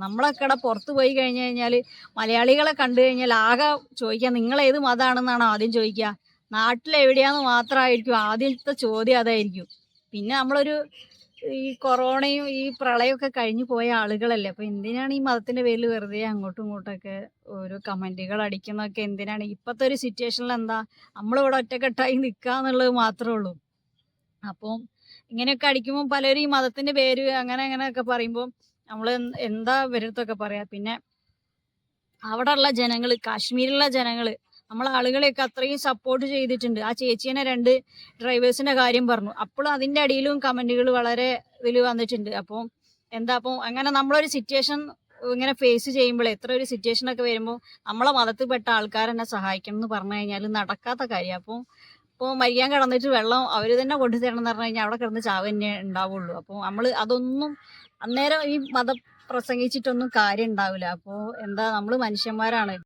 നമ്മളൊക്കെ ഇവിടെ പുറത്ത് പോയി കഴിഞ്ഞു കഴിഞ്ഞാൽ മലയാളികളെ കണ്ടു കഴിഞ്ഞാൽ ആകെ ചോദിക്കുക നിങ്ങൾ ഏത് മതമാണെന്നാണ് ആദ്യം ചോദിക്കുക. നാട്ടിലെവിടെയാന്ന് മാത്രമായിരിക്കും ആദ്യത്തെ ചോദ്യം അതായിരിക്കും. പിന്നെ നമ്മളൊരു ഈ കൊറോണയും ഈ പ്രളയമൊക്കെ കഴിഞ്ഞു പോയ ആളുകളല്ലേ. അപ്പൊ എന്തിനാണ് ഈ മതത്തിന്റെ പേരിൽ വെറുതെ അങ്ങോട്ടും ഇങ്ങോട്ടൊക്കെ ഓരോ കമന്റുകൾ അടിക്കുന്നതൊക്കെ എന്തിനാണ്? ഇപ്പത്തെ ഒരു സിറ്റുവേഷനിൽ എന്താ നമ്മളിവിടെ ഒറ്റക്കെട്ടായി നിൽക്കുക എന്നുള്ളത് മാത്രമേ ഉള്ളൂ. അപ്പം ഇങ്ങനെയൊക്കെ അടിക്കുമ്പോൾ പലരും ഈ മതത്തിന്റെ പേര് അങ്ങനെ അങ്ങനെയൊക്കെ പറയുമ്പോൾ നമ്മൾ എന്താ ഇവരടുത്തൊക്കെ പറയാ. പിന്നെ അവിടെ ഉള്ള ജനങ്ങള്, കാശ്മീരിലുള്ള ജനങ്ങള് നമ്മളെ ആളുകളെയൊക്കെ അത്രയും സപ്പോർട്ട് ചെയ്തിട്ടുണ്ട്. ആ ചേച്ചീനെ 2 ഡ്രൈവേഴ്സിന്റെ കാര്യം പറഞ്ഞു. അപ്പോഴും അതിന്റെ അടിയിലും കമന്റുകൾ വളരെ ഇതിൽ വന്നിട്ടുണ്ട്. അപ്പോൾ എന്താ, അപ്പോൾ അങ്ങനെ നമ്മളൊരു സിറ്റുവേഷൻ ഇങ്ങനെ ഫേസ് ചെയ്യുമ്പോൾ, എത്ര ഒരു സിറ്റുവേഷൻ ഒക്കെ വരുമ്പോൾ നമ്മളെ മതത്തിൽപ്പെട്ട ആൾക്കാരെന്നെ സഹായിക്കണം എന്ന് പറഞ്ഞു കഴിഞ്ഞാൽ നടക്കാത്ത കാര്യം. അപ്പോൾ മരിയാൻ കിടന്നിട്ട് വെള്ളം അവർ തന്നെ കൊണ്ടു തരണം എന്ന് പറഞ്ഞു കഴിഞ്ഞാൽ അവിടെ കിടന്ന് ചാവ് തന്നെ ഉണ്ടാവുള്ളൂ. അപ്പോൾ നമ്മൾ അതൊന്നും അന്നേരം ഈ മതം പ്രസംഗിച്ചിട്ടൊന്നും കാര്യം ഉണ്ടാവില്ല. അപ്പോൾ എന്താ, നമ്മൾ മനുഷ്യന്മാരാണ്.